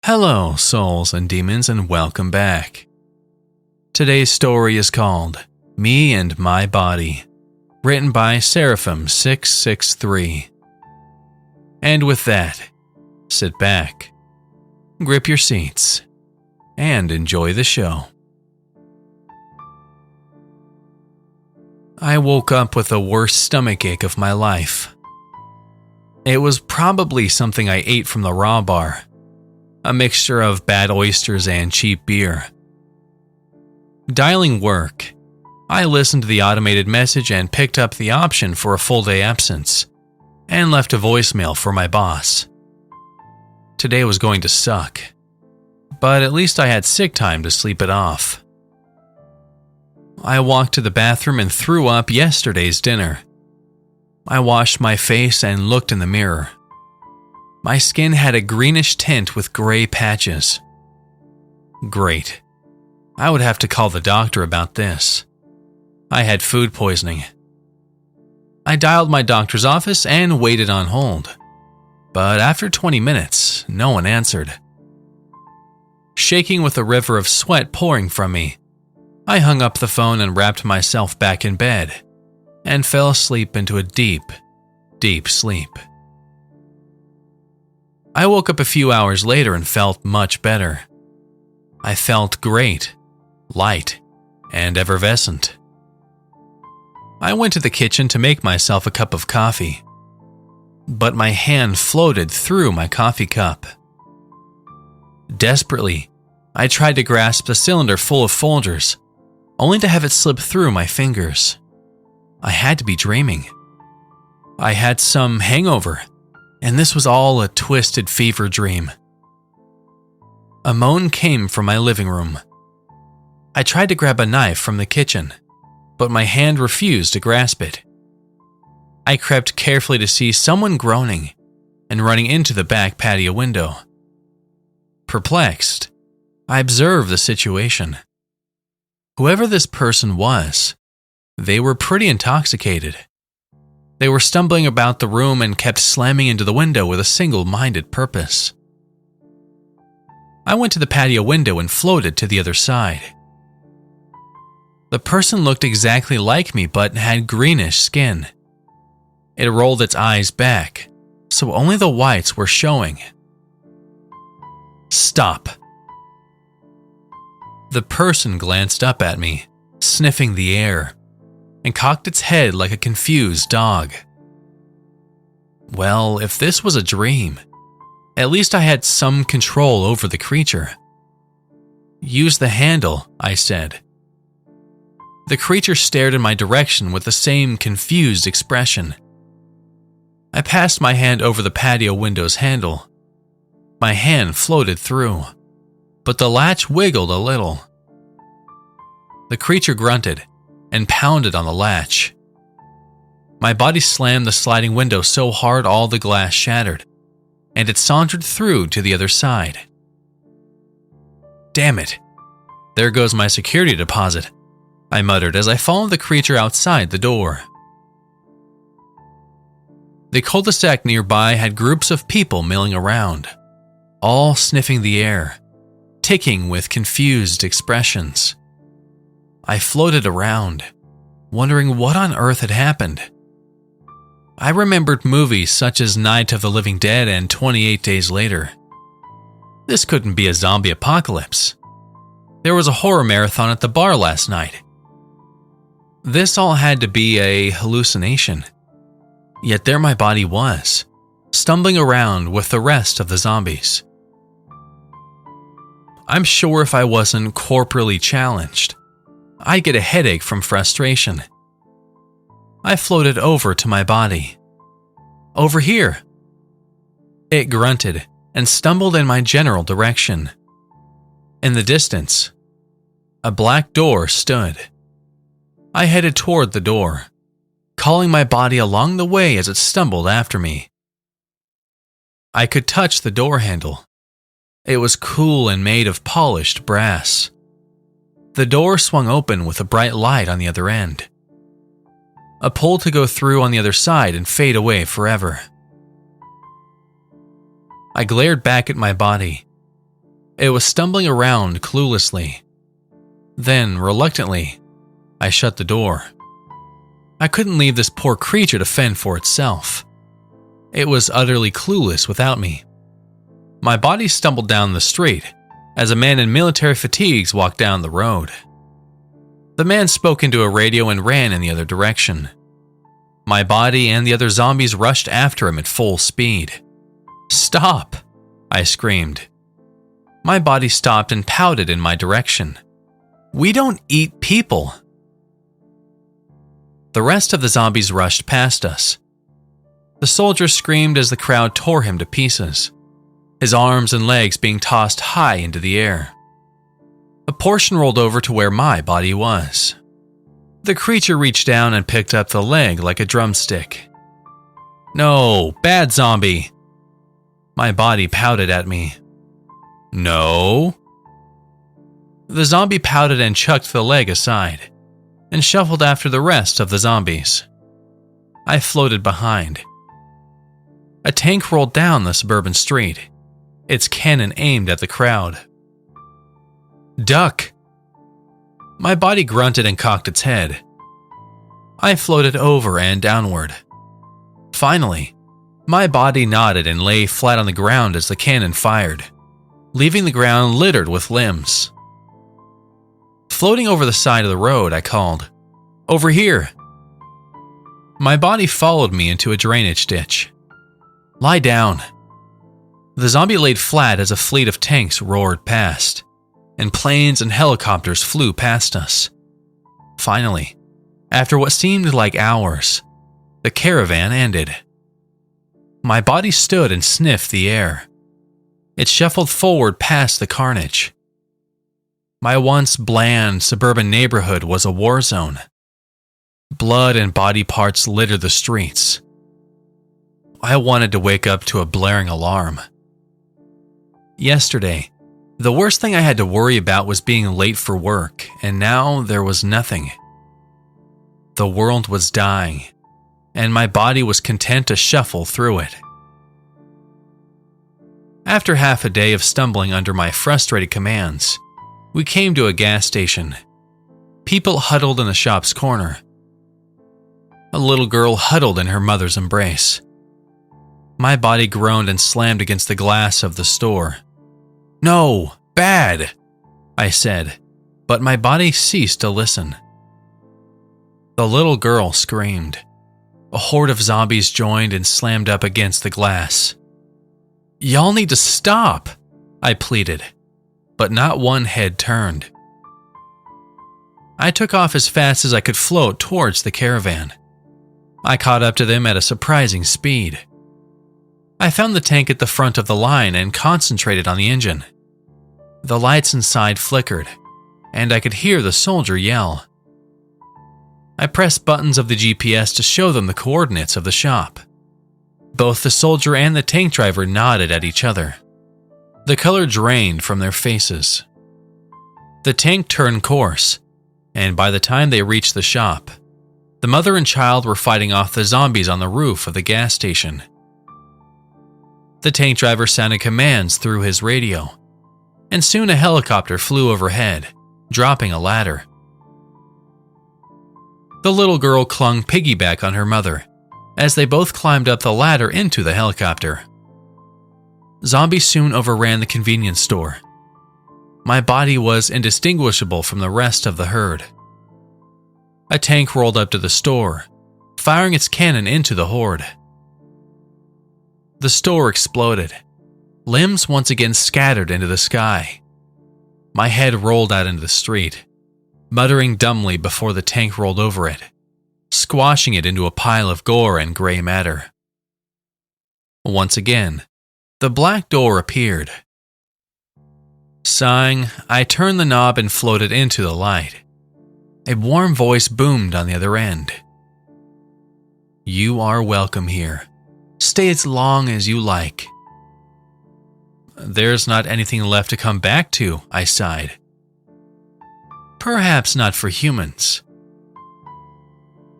Hello, souls and demons, and welcome back. Today's story is called Me and My Body, written by Seraphim663. And with that, sit back, grip your seats, and enjoy the show. I woke up with the worst stomachache of my life. It was probably something I ate from the raw bar. A mixture of bad oysters and cheap beer. Dialing work, I listened to the automated message and picked up the option for a full day absence, and left a voicemail for my boss. Today was going to suck, but at least I had sick time to sleep it off. I walked to the bathroom and threw up yesterday's dinner. I washed my face and looked in the mirror. My skin had a greenish tint with gray patches. Great. I would have to call the doctor about this. I had food poisoning. I dialed my doctor's office and waited on hold. But after 20 minutes, no one answered. Shaking with a river of sweat pouring from me, I hung up the phone and wrapped myself back in bed, and fell asleep into a deep, deep sleep. I woke up a few hours later and felt much better. I felt great, light, and effervescent. I went to the kitchen to make myself a cup of coffee, but my hand floated through my coffee cup. Desperately, I tried to grasp the cylinder full of Folgers, only to have it slip through my fingers. I had to be dreaming. I had some hangover, and this was all a twisted fever dream. A moan came from my living room. I tried to grab a knife from the kitchen, but my hand refused to grasp it. I crept carefully to see someone groaning and running into the back patio window. Perplexed, I observed the situation. Whoever this person was, they were pretty intoxicated. They were stumbling about the room and kept slamming into the window with a single-minded purpose. I went to the patio window and floated to the other side. The person looked exactly like me but had greenish skin. It rolled its eyes back, so only the whites were showing. Stop. The person glanced up at me, sniffing the air, and cocked its head like a confused dog. Well, if this was a dream, at least I had some control over the creature. Use the handle, I said. The creature stared in my direction with the same confused expression. I passed my hand over the patio window's handle. My hand floated through, but the latch wiggled a little. The creature grunted and pounded on the latch. My body slammed the sliding window so hard all the glass shattered, and it sauntered through to the other side. Damn it. There goes my security deposit, I muttered as I followed the creature outside the door. The cul-de-sac nearby had groups of people milling around, all sniffing the air, ticking with confused expressions. I floated around, wondering what on earth had happened. I remembered movies such as Night of the Living Dead and 28 Days Later. This couldn't be a zombie apocalypse. There was a horror marathon at the bar last night. This all had to be a hallucination. Yet there my body was, stumbling around with the rest of the zombies. I'm sure if I wasn't corporally challenged, I'd get a headache from frustration. I floated over to my body. Over here. It grunted and stumbled in my general direction. In the distance, a black door stood. I headed toward the door, calling my body along the way as it stumbled after me. I could touch the door handle. It was cool and made of polished brass. The door swung open with a bright light on the other end. A pull to go through on the other side and fade away forever. I glared back at my body, It was stumbling around cluelessly. Then, reluctantly, I shut the door. I couldn't leave this poor creature to fend for itself. It was utterly clueless without me. My body stumbled down the street as a man in military fatigues walked down the road. The man spoke into a radio and ran in the other direction. My body and the other zombies rushed after him at full speed. "Stop!" I screamed. My body stopped and pouted in my direction. "We don't eat people." The rest of the zombies rushed past us. The soldier screamed as the crowd tore him to pieces, his arms and legs being tossed high into the air. A portion rolled over to where my body was. The creature reached down and picked up the leg like a drumstick. "No, bad zombie." My body pouted at me. "No." The zombie pouted and chucked the leg aside, and shuffled after the rest of the zombies. I floated behind. A tank rolled down the suburban street, its cannon aimed at the crowd. "Duck!" My body grunted and cocked its head. I floated over and downward. Finally, my body nodded and lay flat on the ground as the cannon fired, leaving the ground littered with limbs. Floating over the side of the road, I called, "Over here!" My body followed me into a drainage ditch. "Lie down." The zombie laid flat as a fleet of tanks roared past, and planes and helicopters flew past us. Finally, after what seemed like hours, the caravan ended. My body stood and sniffed the air. It shuffled forward past the carnage. My once bland suburban neighborhood was a war zone. Blood and body parts littered the streets. I wanted to wake up to a blaring alarm. Yesterday, the worst thing I had to worry about was being late for work, and now there was nothing. The world was dying, and my body was content to shuffle through it. After half a day of stumbling under my frustrated commands, we came to a gas station. People huddled in the shop's corner. A little girl huddled in her mother's embrace. My body groaned and slammed against the glass of the store. "No, bad," I said, but my body ceased to listen. The little girl screamed. A horde of zombies joined and slammed up against the glass. "Y'all need to stop," I pleaded, but not one head turned. I took off as fast as I could float towards the caravan. I caught up to them at a surprising speed. I found the tank at the front of the line and concentrated on the engine. The lights inside flickered, and I could hear the soldier yell. I pressed buttons of the GPS to show them the coordinates of the shop. Both the soldier and the tank driver nodded at each other. The color drained from their faces. The tank turned course, and by the time they reached the shop, the mother and child were fighting off the zombies on the roof of the gas station. The tank driver sounded commands through his radio, and soon a helicopter flew overhead, dropping a ladder. The little girl clung piggyback on her mother as they both climbed up the ladder into the helicopter. Zombies soon overran the convenience store. My body was indistinguishable from the rest of the herd. A tank rolled up to the store, firing its cannon into the horde. The store exploded. Limbs once again scattered into the sky. My head rolled out into the street, muttering dumbly before the tank rolled over it, squashing it into a pile of gore and gray matter. Once again, the black door appeared. Sighing, I turned the knob and floated into the light. A warm voice boomed on the other end. "You are welcome here. Stay as long as you like." "There's not anything left to come back to," I sighed. "Perhaps not for humans.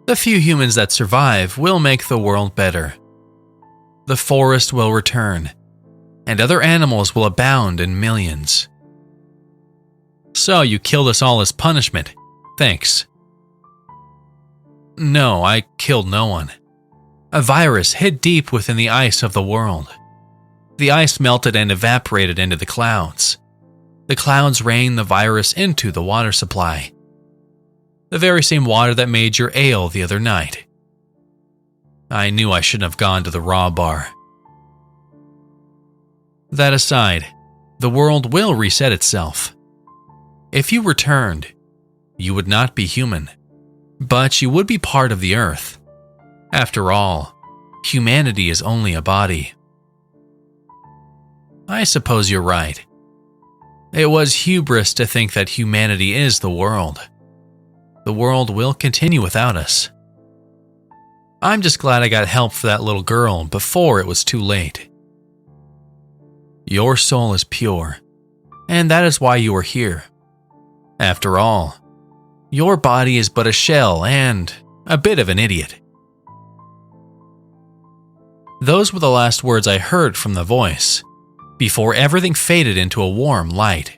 The few humans that survive will make the world better. The forest will return, and other animals will abound in millions. So you killed us all as punishment. Thanks. No, I killed no one. A virus hid deep within the ice of the world. The ice melted and evaporated into the clouds. The clouds rained the virus into the water supply. The very same water that made your ale the other night. I knew I shouldn't have gone to the raw bar. That aside, the world will reset itself. If you returned, you would not be human, but you would be part of the earth. After all, humanity is only a body. I suppose you're right. It was hubris to think that humanity is the world. The world will continue without us. I'm just glad I got help for that little girl before it was too late. Your soul is pure, and that is why you are here. After all, your body is but a shell and a bit of an idiot. Those were the last words I heard from the voice, before everything faded into a warm light.